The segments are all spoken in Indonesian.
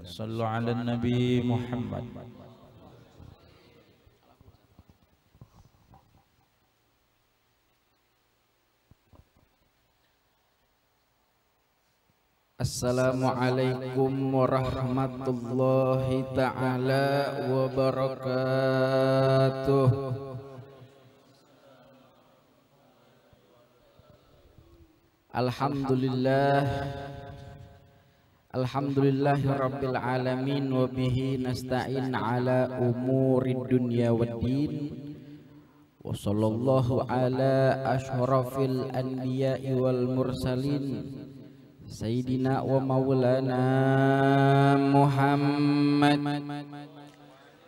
Sallu ala Nabi Muhammad. Assalamualaikum warahmatullahi ta'ala wabarakatuh. Alhamdulillahi rabbil alamin wa bihi nasta'in ala umurid dunya waddin. Wa sallallahu ala ashrafil anbiya'i wal mursalin Sayyidina wa maulana Muhammad.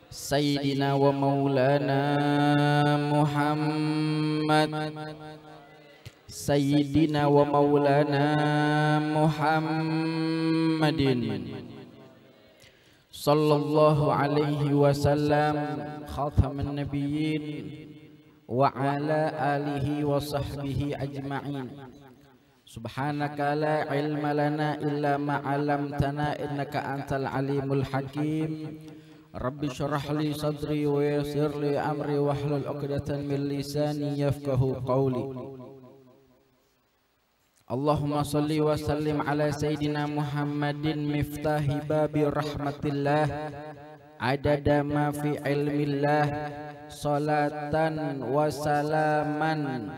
Sayyidina wa maulana Muhammad. Sayyidina wa maulana Muhammadin sallallahu alaihi wasallam khataman nabiyyin wa ala alihi wa sahbihi ajma'in. Subhanaka la ilma lana illa ma 'allamtana innaka antal alimul hakim. Rabbi shrah li sadri wa yassir li amri wahlul 'uqdatan min lisani yafqahu qawli. Allahumma salli wa sallim ala sayyidina Muhammadin miftahi babi rahmatillah adada ma fi ilmillah salatan wa salaman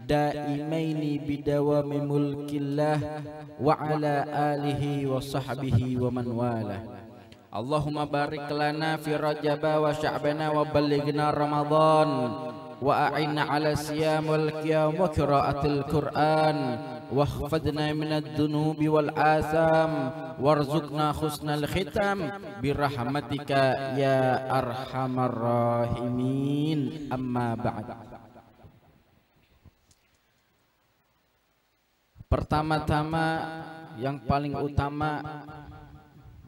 daimaini bidawami mulkillah wa ala alihi wa sahbihi wa man wala. Allahumma barik lana fi rajaba wa sya'bana wa ballighna ramadan wa a'inna ala siyam wal qiyam wa qiraatil Qur'an واخفضنا من الذنوب والآثام وارزقنا حسن الختام برحمتك يا أرحم الراحمين. أما بعد. Pertama-tama yang paling utama,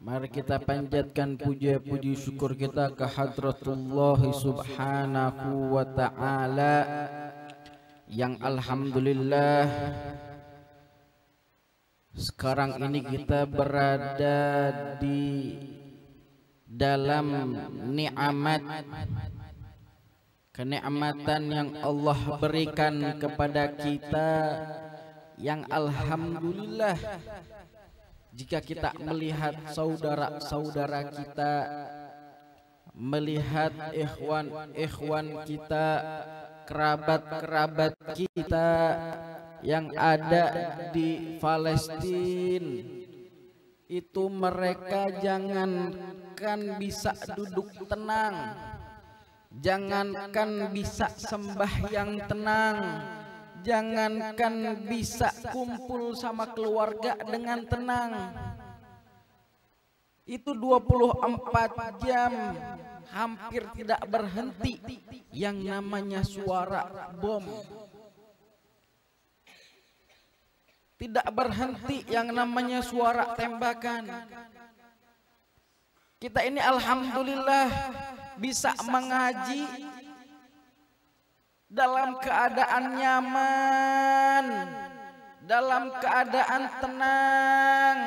mari kita panjatkan puja-puji syukur kita ke Hadratullah Subhanahu wa ta'ala yang alhamdulillah sekarang ini kita berada di dalam nikmat, kenikmatan yang Allah berikan kepada kita, yang alhamdulillah jika kita melihat saudara-saudara kita, melihat ikhwan kita, kerabat-kerabat kita yang ada di Palestina, itu mereka jangankan bisa duduk tenang, jangankan bisa sembahyang tenang, jangankan bisa kumpul sama keluarga dengan tenang, itu 24 jam hampir tidak berhenti yang namanya suara bom, tidak berhenti yang namanya suara tembakan. Kita ini alhamdulillah bisa mengaji dalam keadaan nyaman, dalam keadaan tenang,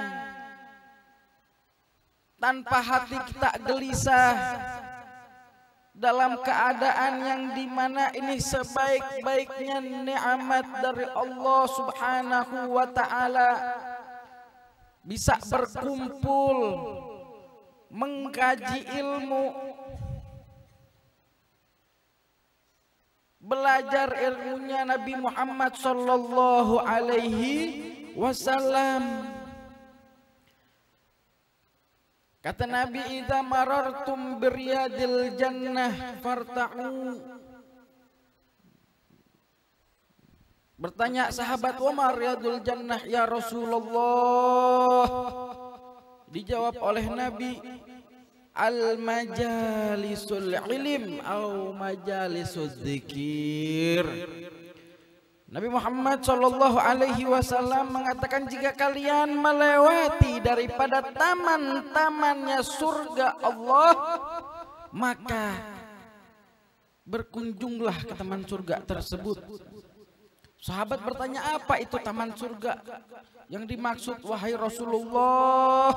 tanpa hati kita gelisah, dalam keadaan yang dimana ini sebaik-baiknya nikmat dari Allah Subhanahu wa ta'ala, bisa berkumpul mengkaji ilmu, belajar ilmunya Nabi Muhammad sallallahu alaihi wasallam. Kata Nabi, idza marartum biryadil jannah farta'u. Bertanya sahabat, wa ma riyadul jannah ya Rasulullah? Dijawab oleh Nabi, al majalisul ilm au majalisul dzikir. Nabi Muhammad sallallahu alaihi wasallam mengatakan, jika kalian melewati daripada taman-tamannya surga Allah, maka berkunjunglah ke taman surga tersebut. Sahabat bertanya, apa itu taman surga yang dimaksud wahai Rasulullah?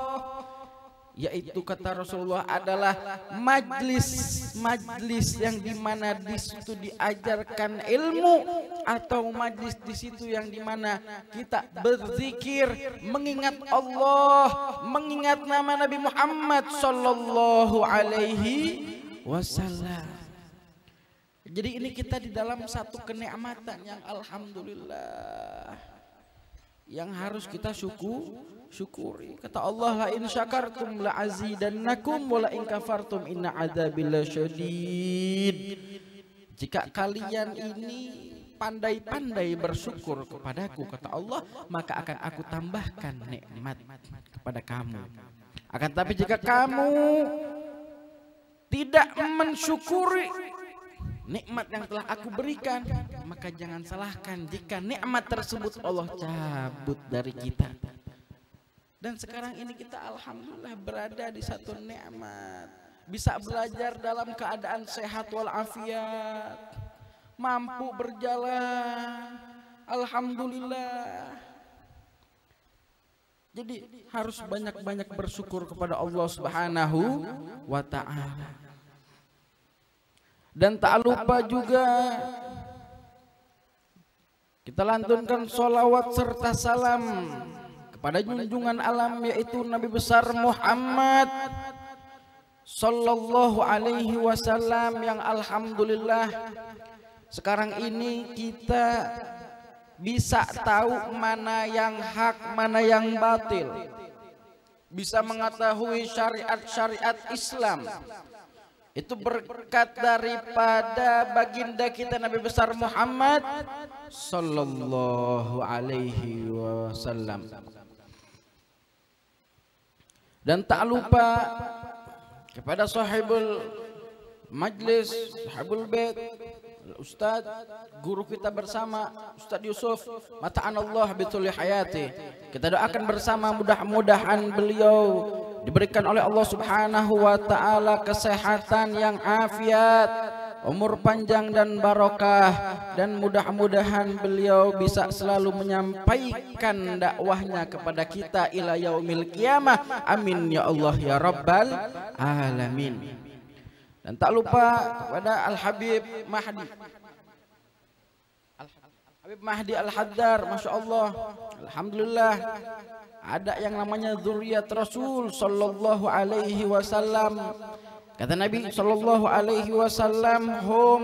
yaitu kata Rasulullah adalah majlis yang dimana di situ diajarkan ilmu, atau majlis di situ yang dimana kita berzikir, mengingat Allah, mengingat nama Nabi Muhammad sallallahu alaihi wasallam. Jadi ini kita di dalam satu kenikmatan yang alhamdulillah, yang harus kita syukuri. Kata Allah, la in syakartum la azidannakum wa la in kafartum inna adzabi lasyadid. Jika kalian ini pandai-pandai bersyukur kepadaku, kata Allah, maka akan aku tambahkan nikmat kepada kamu. Akan tapi jika kamu tidak mensyukuri nikmat yang telah aku berikan, maka jangan salahkan jika nikmat tersebut Allah cabut dari kita. Dan sekarang ini kita alhamdulillah berada di satu nikmat, bisa belajar dalam keadaan sehat walafiat, mampu berjalan, alhamdulillah. Jadi harus banyak-banyak bersyukur kepada Allah Subhanahu wa ta'ala. Dan tak lupa juga kita lantunkan sholawat serta salam kepada junjungan alam, yaitu Nabi besar Muhammad sallallahu alaihi wasallam, yang alhamdulillah sekarang ini kita bisa tahu mana yang hak, mana yang batil, bisa mengetahui syariat-syariat Islam. Itu berkat daripada baginda kita Nabi besar Muhammad sallallahu alaihi wasallam. Dan tak lupa kepada sahibul majlis, sahibul bait, Ustaz, guru kita bersama, Ustaz Yusuf, mata'anallah bituli hayati. Kita doakan bersama, mudah-mudahan beliau diberikan oleh Allah Subhanahu wa ta'ala kesehatan yang afiat, umur panjang dan barokah, dan mudah-mudahan beliau bisa selalu menyampaikan dakwahnya kepada kita ila yaumil qiyamah. Amin ya Allah ya rabbal alamin. Dan tak lupa kepada Al-Habib Mahdi, Habib Mahdi Al-Haddar, Masya Allah, alhamdulillah ada yang namanya zuriat Rasul sallallahu alaihi wasallam. Kata Nabi sallallahu alaihi wasallam, hum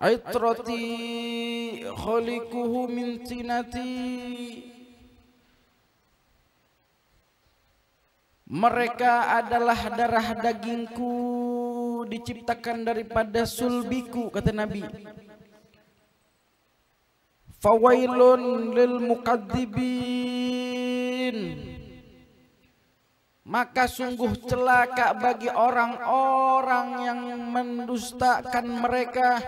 aitrati khaliquhu min tinati. Mereka adalah darah dagingku, diciptakan daripada sulbiku, kata Nabi. Fawailun lil mukadzibin, maka sungguh celaka bagi orang-orang yang mendustakan mereka.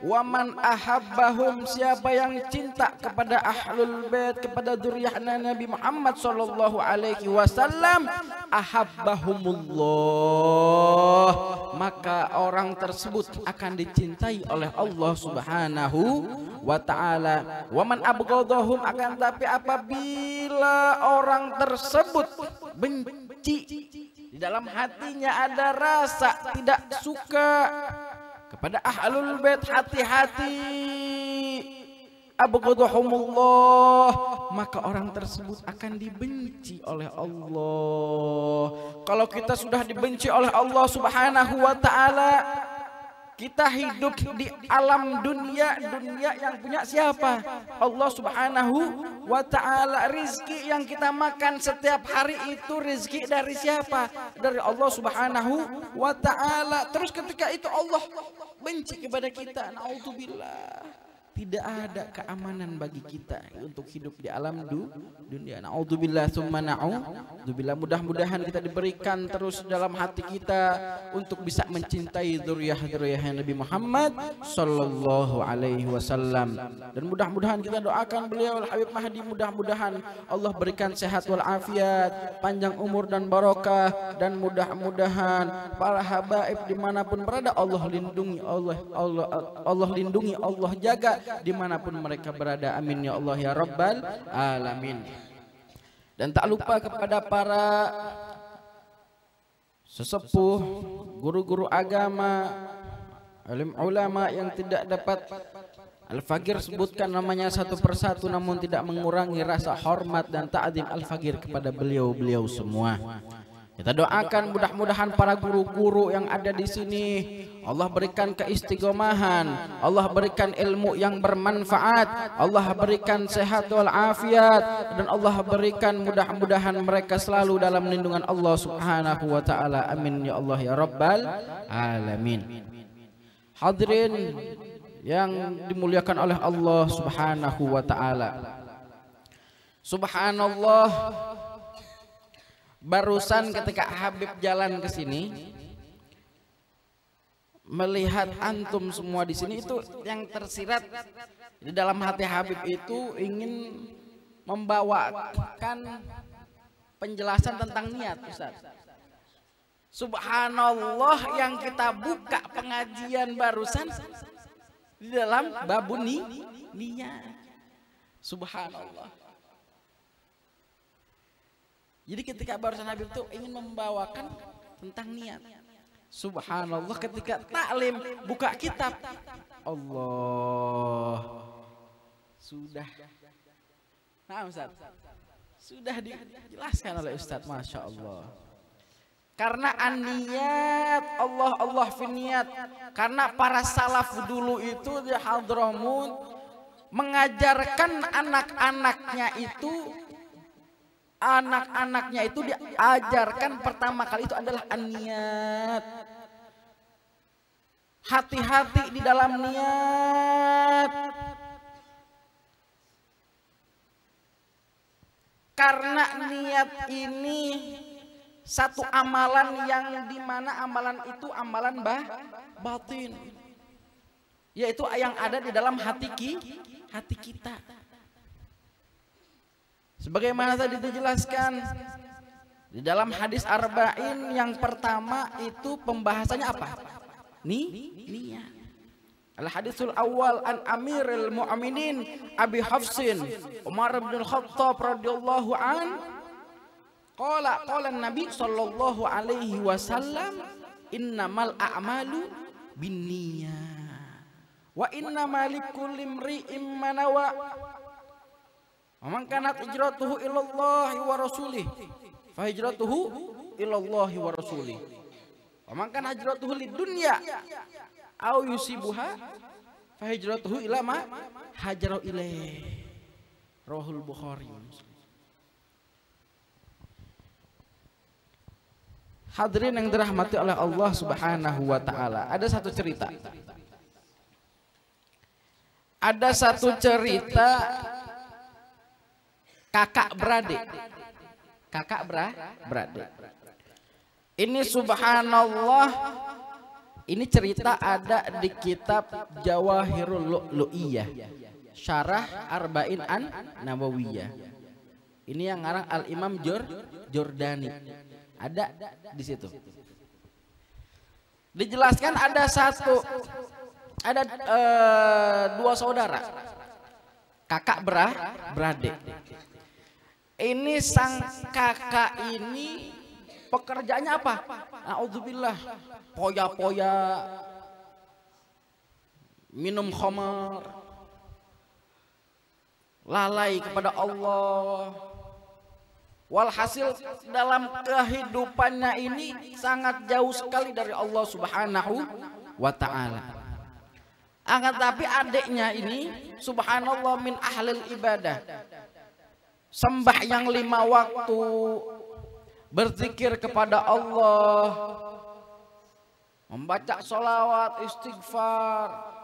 Waman ahabbahum, siapa yang cinta kepada ahlul bait, kepada dzurriyyahnya Nabi Muhammad sallallahu alaihi wasallam, ahabbahumullah, maka orang tersebut akan dicintai oleh Allah Subhanahu wa ta'ala. Waman abghadahum, akan tapi apabila orang tersebut benci, di dalam hatinya ada rasa tidak suka kepada ahlul bait, hati-hati, abghadahumullah, maka orang tersebut akan dibenci oleh Allah. Kalau kita sudah dibenci oleh Allah Subhanahu wa ta'ala, kita hidup di alam dunia, dunia yang punya siapa? Allah Subhanahu wa ta'ala. Rizki yang kita makan setiap hari itu rizki dari siapa? Dari Allah Subhanahu wa ta'ala. Terus ketika itu Allah benci kepada kita, naudzubillah. Tidak ada keamanan bagi kita untuk hidup di alam dunia. Naudzubillah tsumma naudzubillah. Mudah-mudahan kita diberikan terus dalam hati kita untuk bisa mencintai dzurriyyah Nabi Muhammad sallallahu alaihi wasallam. Dan mudah-mudahan kita doakan beliau Al-Habib Mahdi, mudah-mudahan Allah berikan sehat wal afiat, panjang umur dan barokah, dan mudah-mudahan para habaib dimanapun berada Allah lindungi, Allah lindungi, Allah jaga dimanapun mereka berada. Amin ya Allah ya rabbal alamin. Dan tak lupa kepada para sesepuh, guru-guru agama, alim ulama yang tidak dapat Al-Faqir sebutkan namanya satu persatu namun tidak mengurangi rasa hormat dan ta'zim Al-Faqir kepada beliau-beliau semua. Kita doakan mudah-mudahan para guru-guru yang ada di sini Allah berikan keistiqomahan, Allah berikan ilmu yang bermanfaat, Allah berikan sehat wal afiat, dan Allah berikan mudah-mudahan mereka selalu dalam lindungan Allah Subhanahu wa taala. Amin ya Allah ya rabbal alamin. Hadirin yang dimuliakan oleh Allah Subhanahu wa taala. Subhanallah, barusan ketika Habib jalan ke sini melihat antum semua di sini, itu yang tersirat di dalam hati Habib itu ingin membawakan penjelasan tentang niat, Ustaz. Subhanallah, yang kita buka pengajian barusan di dalam babun niat. Subhanallah. Jadi ketika barusan Habib itu ingin membawakan tentang niat. Subhanallah, ketika taklim buka kitab, Allah sudah. Nah Ustaz, sudah dijelaskan oleh Ustaz, Masya Allah. Karena an-niyat, Allah fi niyat. Karena para salaf dulu itu di Hadramut mengajarkan anak-anaknya itu diajarkan pertama kali itu adalah an-niyat. Hati-hati di dalam niat. Karena niat ini satu amalan yang dimana amalan itu amalan batin, yaitu yang ada di dalam hati kita. Sebagaimana tadi dijelaskan di dalam hadis arba'in yang pertama itu pembahasannya apa? Niat. Al-hadisul awal an Amirul Mu'minin Abi Hafsin Umar bin Khattab radhiyallahu an. Qala Nabi sallallahu alaihi wasallam, innamal a'malu binniyat wa innamal likulli imri'in ma nawa. Man kanat hijratuhu ilallahi wa rasulih fa hijratuhu ilallahi wa rasulih. Wa man kana hijratuhu lidunya aw yusibuha fa hijratuhu ila ma hajara ilaih. Rahul Bukhari. Hadirin yang dirahmati oleh Allah Subhanahu wa taala, ada satu cerita. Ada satu cerita kakak beradik. Ini subhanallah, ini cerita ada di kitab Jawahirul Lu'lu'iyah, Syarah Arba'in an-Nawawiyah. Ini yang ngarang Al-Imam Jordani. Ada di situ. Dijelaskan ada dua saudara, kakak beradik. Ini sang kakak ini pekerjaannya apa? Na'udzubillah, poya-poya, minum khamar, lalai kepada Allah. Walhasil dalam kehidupannya ini sangat jauh sekali dari Allah Subhanahu wa ta'ala. Akan tapi adiknya ini subhanallah min ahlil ibadah, sembahyang 5 waktu, berzikir kepada Allah, membaca sholawat, istighfar.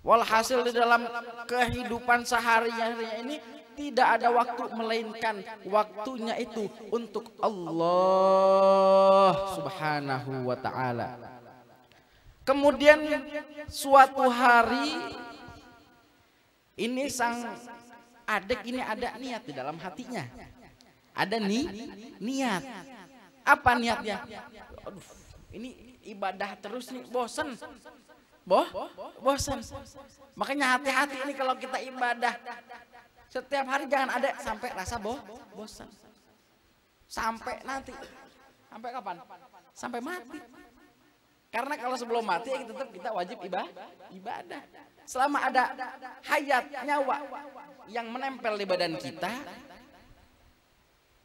Walhasil di dalam kehidupan sehari-hari ini tidak ada waktu melainkan waktunya itu untuk Allah Subhanahu wa ta'ala. Kemudian suatu hari ini sang adik ini ada niat di dalam hatinya. Ada niat. Apa niatnya? Aduh, ini ibadah terus nih, bosan. Bosan. Makanya hati-hati ini kalau kita ibadah. Setiap hari jangan ada sampai rasa bosan. Sampai nanti Sampai kapan? Sampai mati. Karena kalau sebelum mati ya tetap kita wajib ibadah. Selama ada hayat nyawa yang menempel di badan kita,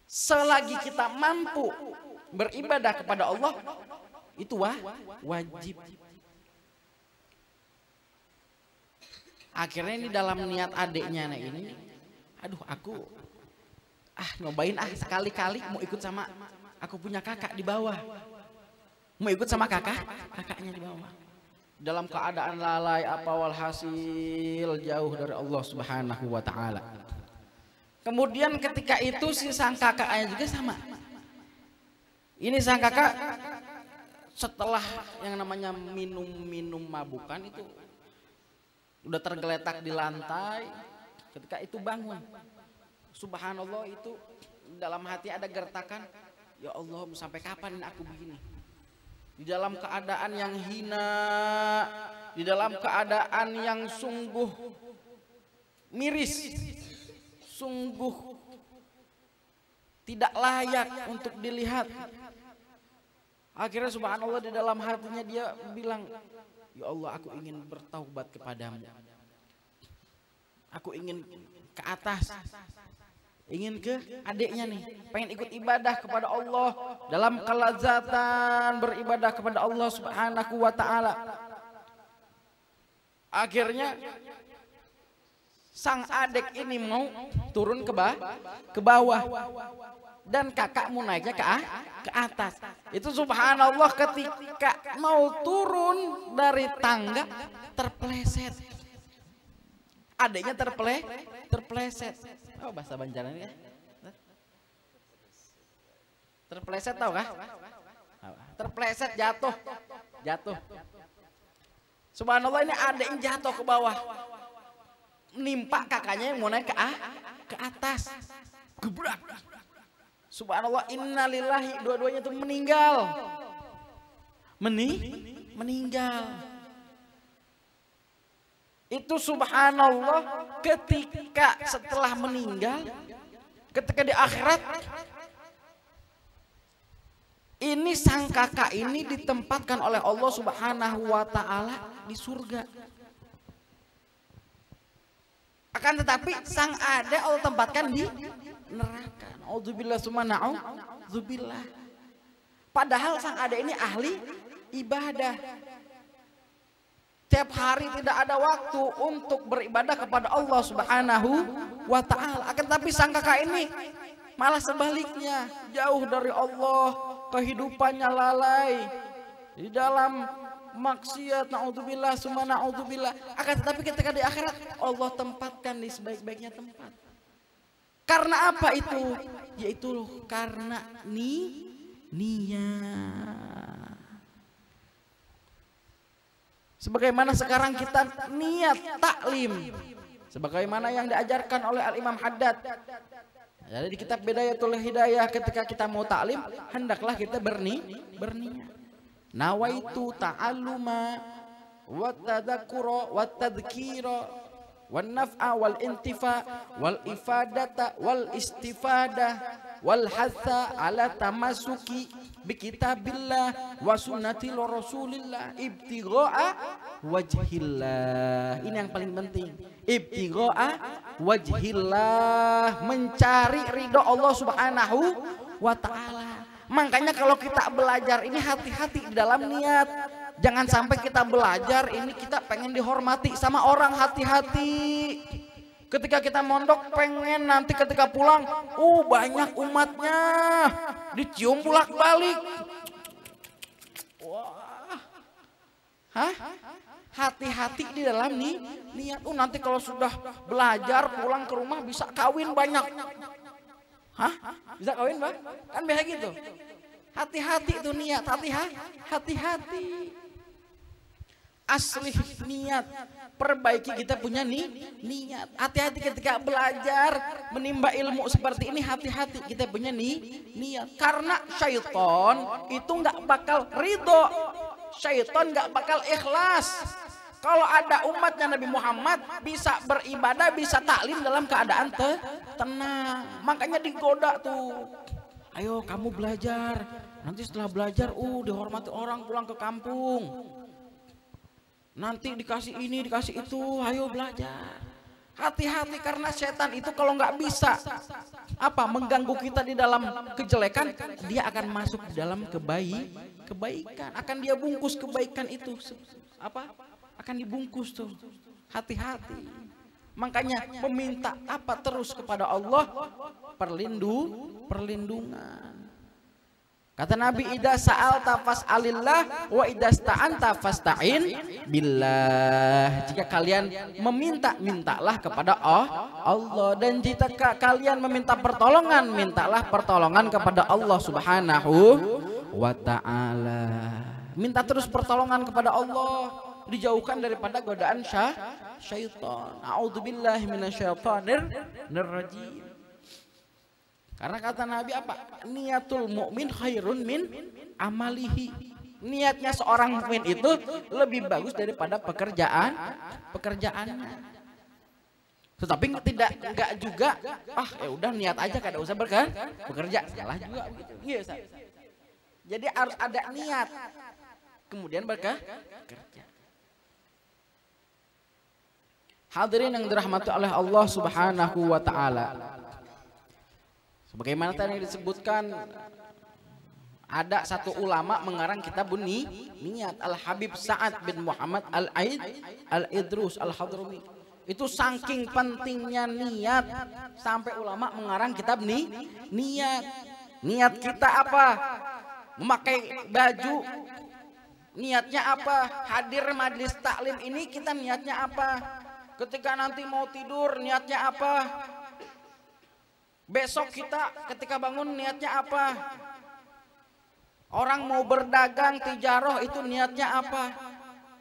selagi kita mampu beribadah kepada Allah, itu wajib. Akhirnya ini dalam niat adiknya ini, aduh aku nyobain sekali-kali mau ikut sama aku punya kakak di bawah. Mau ikut sama kakaknya di bawah. Dalam keadaan lalai walhasil jauh dari Allah Subhanahu wa taala. Kemudian ketika itu si sang kakaknya juga sama. Ini sang kakak setelah yang namanya minum mabukan itu udah tergeletak di lantai, ketika itu bangun. Subhanallah, itu dalam hati ada gertakan, ya Allah sampai kapan aku begini? Di dalam keadaan yang hina, di dalam keadaan yang sungguh miris, sungguh tidak layak untuk dilihat. Akhirnya subhanallah di dalam hatinya dia bilang, ya Allah aku ingin bertaubat kepadamu. Aku ingin ke atas. Ingin ke adiknya nih, pengen ikut ibadah kepada Allah dalam kelazatan beribadah kepada Allah Subhanahu wa taala. Akhirnya sang adik ini mau turun ke bawah dan kakak mau naiknya ke atas. Itu subhanallah ketika mau turun dari tangga terpleset. Adiknya terpleset. Oh bahasa Banjaran ya. Terpleset tahu kah? Terpleset jatuh. Subhanallah, ini adiknya jatuh ke bawah. Nimpa kakaknya yang mau naik ke atas. Gebrak. Subhanallah, innalillahi, dua-duanya itu meninggal. Meninggal. Itu subhanallah ketika setelah meninggal, ketika di akhirat, ini sang kakak ini ditempatkan oleh Allah Subhanahu wa taala di surga. Akan tetapi sang adik Allah tempatkan di neraka. Auzubillah summa na'udzubillah. Padahal sang adik ini ahli ibadah. Tiap hari tidak ada waktu untuk beribadah kepada Allah Subhanahu wa taala. Akan tapi sang kakak ini malah sebaliknya, jauh dari Allah, kehidupannya lalai di dalam maksiat, naudzubillah summa naudzubillah. Akan tetapi ketika di akhirat Allah tempatkan di sebaik-baiknya tempat. Karena apa itu? Yaitu karena niat. Sebagaimana sekarang kita niat taklim, sebagaimana yang diajarkan oleh Al-Imam Haddad. Jadi di kitab Bidayatul Hidayah, ketika kita mau taklim, hendaklah kita berniat. Nawaitu ta'alluma wa tadzakkura wa tadhkira wan naf'a wal intifa wal ifadata wal istifadah wal hatha ala tamassuki bi kitabillah wa sunnati rasulillah ibtigha'a wajhillah. Ini yang paling penting, ibtigha'a wajhillah, mencari ridho Allah Subhanahu wa taala. Makanya kalau kita belajar ini hati-hati di dalam niat. Jangan sampai kita belajar ini kita pengen dihormati sama orang, hati-hati. Ketika kita mondok pengen nanti ketika pulang, banyak umatnya, dicium bolak-balik. Wah. Hati-hati di dalam niat. Nanti kalau sudah belajar pulang ke rumah bisa kawin banyak. Bisa kawin, Bang? Kan biasa gitu. Hati-hati itu niat, hati-hati. Asli niat, perbaiki kita punya niat. Hati-hati ketika belajar menimba ilmu seperti ini, hati-hati kita punya niat. Karena syaitan itu nggak bakal ridho, syaitan nggak bakal ikhlas. Kalau ada umatnya Nabi Muhammad bisa beribadah, bisa taklim dalam keadaan tenang. Makanya digoda tuh. Ayo kamu belajar, nanti setelah belajar dihormati orang, pulang ke kampung. Nanti dikasih ini, dikasih itu, ayo belajar. Hati-hati karena setan itu kalau nggak bisa mengganggu kita di dalam kejelekan, dia akan masuk di dalam kebaikan. Akan dia bungkus kebaikan itu. Akan dibungkus tuh. Hati-hati. Makanya meminta terus kepada Allah perlindungan. Kata Nabi, idza sa'alta fas'alillah wa idza sta'anta fasta'in billah. Jika kalian meminta, mintalah kepada Allah, dan jika kalian meminta pertolongan, mintalah pertolongan kepada Allah Subhanahu wa ta'ala. Minta terus pertolongan kepada Allah, dijauhkan daripada godaan syaitan. A'udzubillahi minasyaitonir rajim. Karena kata Nabi niatul mukmin khairun min amalihi. Niatnya seorang mukmin itu lebih bagus daripada pekerjaannya. Tetapi enggak juga ya udah niat aja kada usah bekerja. Salah juga begitu. Iya, Ustaz. Jadi harus ada niat. Kemudian bekerja. Hadirin yang dirahmati oleh Allah Subhanahu wa taala. Sebagaimana tadi disebutkan, ada satu ulama mengarang kitab niat, Al-Habib Sa'ad bin Muhammad Al-Idrus Al-Hadrami. Itu saking pentingnya niat sampai ulama mengarang kitab niat. Niat kita apa? Memakai baju, niatnya apa? Hadir majelis taklim ini kita niatnya apa? Ketika nanti mau tidur niatnya apa? Besok kita ketika bangun niatnya apa? Orang mau berdagang tijaroh itu niatnya apa?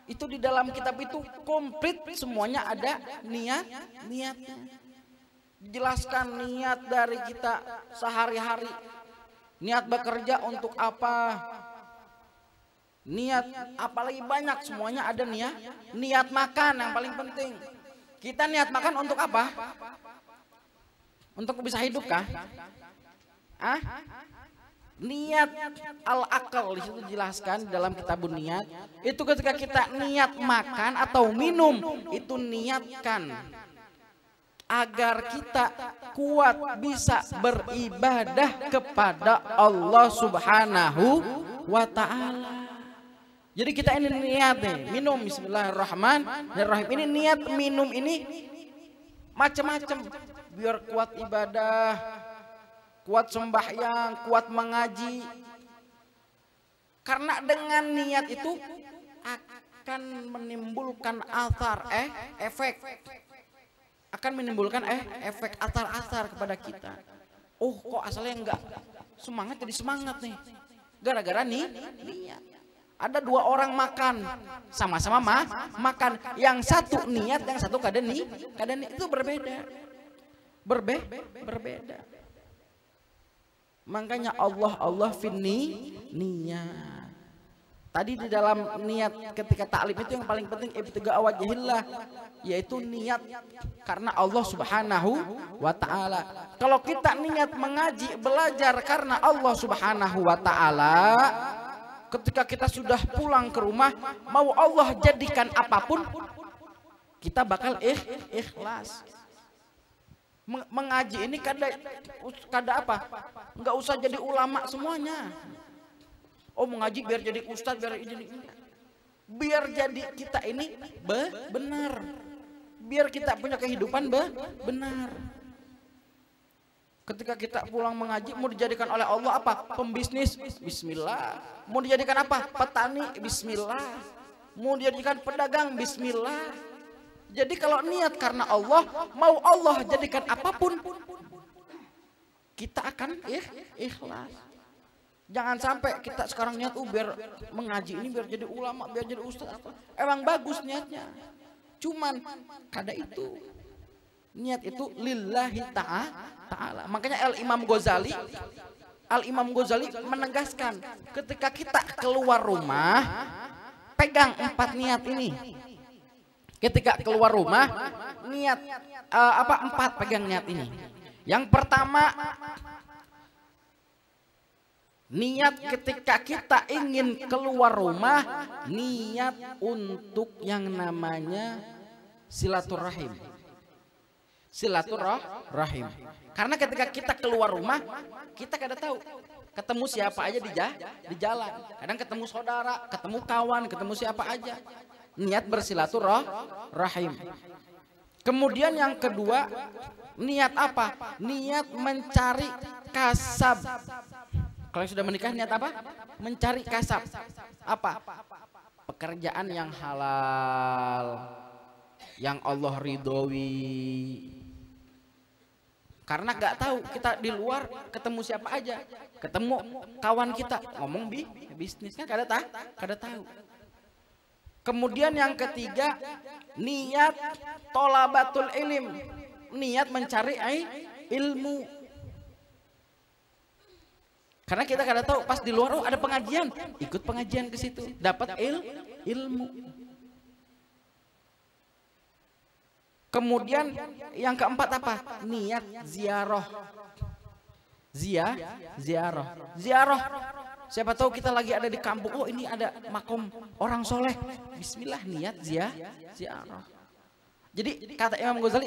Itu di dalam kitab itu komplit semuanya ada niatnya. Dijelaskan niat dari kita sehari-hari. Niat bekerja untuk apa? Niat apalagi banyak, semuanya ada niat makan yang paling penting. Kita niat makan untuk apa? Untuk bisa hidup kah? Niat al-akal di situ dijelaskan dalam kitabun niat. Itu ketika kita niat makan atau minum, itu niatkan agar kita kuat bisa beribadah kepada Allah Subhanahu wa ta'ala. Jadi kita ini niat nih, minum bismillahirrahmanirrahim. Ini niat minum ini macam-macam. Biar kuat ibadah, kuat sembahyang, kuat mengaji. Karena dengan niat itu akan menimbulkan efek. Akan menimbulkan efek atar kepada kita. Kok asalnya enggak semangat jadi semangat nih. Gara-gara niat. Ada dua orang makan, sama-sama makan. Yang satu niat, yang satu kada niat, itu berbeda. Berbeda. Makanya Allah finni niat. Tadi di dalam niat ketika taklim itu yang paling penting ibtiga wajhillah, yaitu niat karena Allah Subhanahu wa ta'ala. Kalau kita niat mengaji, belajar karena Allah Subhanahu wa ta'ala, ketika kita sudah pulang ke rumah, mau Allah jadikan apapun, kita bakal ikhlas. Mengaji ini kada apa? Enggak usah jadi ulama semuanya. Mengaji biar jadi ustadz, biar jadi kita ini benar. Biar kita punya kehidupan benar. Ketika kita pulang mengaji, mau dijadikan oleh Allah apa? Pembisnis, bismillah. Mau dijadikan apa? Petani, bismillah. Mau dijadikan pedagang, bismillah. Jadi kalau niat karena Allah, mau Allah jadikan apapun, kita akan ikhlas. Jangan sampai kita sekarang niat biar mengaji ini, biar jadi ulama, biar jadi ustaz apa. Emang bagus niatnya. Cuman kada itu. Niat itu lillahi ta'ala. Makanya Al-Imam Ghazali menegaskan, ketika kita keluar rumah, pegang 4 niat ini. Ketika keluar rumah, niat 4 pegang niat ini. Yang pertama, Niat ketika kita ingin keluar rumah, niat untuk yang namanya silaturahim. Silaturahim. Karena ketika kita keluar rumah, kita kada tahu ketemu siapa aja di jalan. Kadang ketemu saudara, ketemu kawan, ketemu siapa aja. Niat bersilaturahim. Kemudian yang kedua, niat apa? Niat mencari kasab. Kalau sudah menikah niat apa? Mencari kasab. Apa? Pekerjaan yang halal, yang Allah ridhoi. Karena gak tahu kita di luar ketemu siapa aja, ketemu kawan kita ngomong bisnis kan kada tahu. Kemudian yang ketiga, niat tolabatul ilm, niat mencari ilmu. Karena kita kada tahu pas di luar, oh ada pengajian, ikut pengajian ke situ, dapat ilmu. Kemudian yang keempat apa? Niat ziarah. Ziarah. Siapa tahu kita lagi ada di kampung, oh ini ada makom orang soleh. Bismillah, niat ziarah. Jadi kata Imam Ghazali,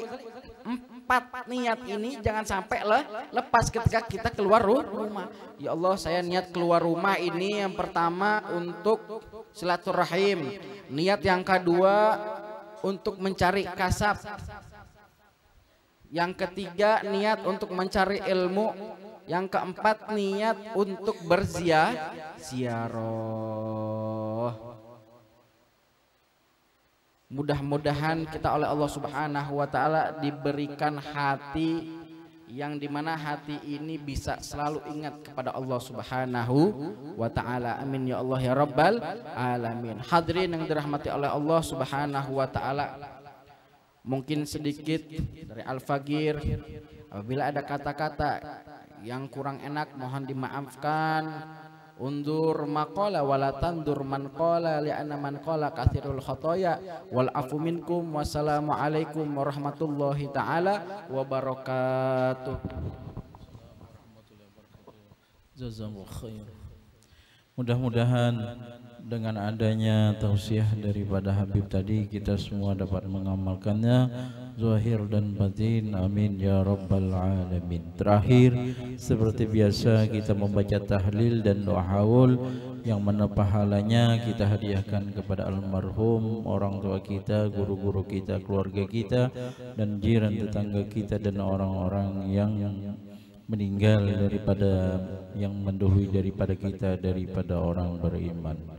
4 niat ini jangan sampai lepas ketika kita keluar rumah. Ya Allah, saya niat keluar rumah ini yang pertama untuk silaturahim. Niat yang kedua untuk mencari kasab. Yang ketiga niat untuk mencari ilmu. Yang keempat niat untuk berziarah. Mudah-mudahan kita oleh Allah Subhanahu wa taala diberikan hati yang dimana hati ini bisa selalu ingat kepada Allah Subhanahu wa taala. Amin ya Allah ya rabbal alamin. Hadirin yang dirahmati oleh Allah Subhanahu wa taala, mungkin sedikit dari Al-Fagir, apabila ada kata-kata yang kurang enak mohon dimaafkan. Undur maqala wala tandur man qala li'anna man qala katsirul khotoya wal afu minkum. Wassalamu alaikum warahmatullahi taala wabarakatuh. Jazakallahu khair. Mudah-mudahan dengan adanya tausiah daripada Habib tadi kita semua dapat mengamalkannya zahir dan batin. Amin ya rabbal alamin. Terakhir, seperti biasa kita membaca tahlil dan doa haul yang mana pahalanya kita hadiahkan kepada almarhum, orang tua kita, guru-guru kita, keluarga kita, dan jiran tetangga kita, dan orang-orang yang meninggal daripada yang mendahului daripada kita, daripada orang beriman.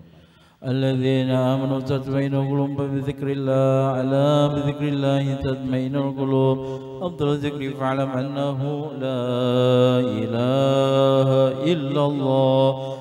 Alladzina amanu tatma'innu qulubuhum bi dzikrillah, ala bi dzikrillah tatma'innul qulub. Afdal dzikri fa'lam annahu la ilaha illallah.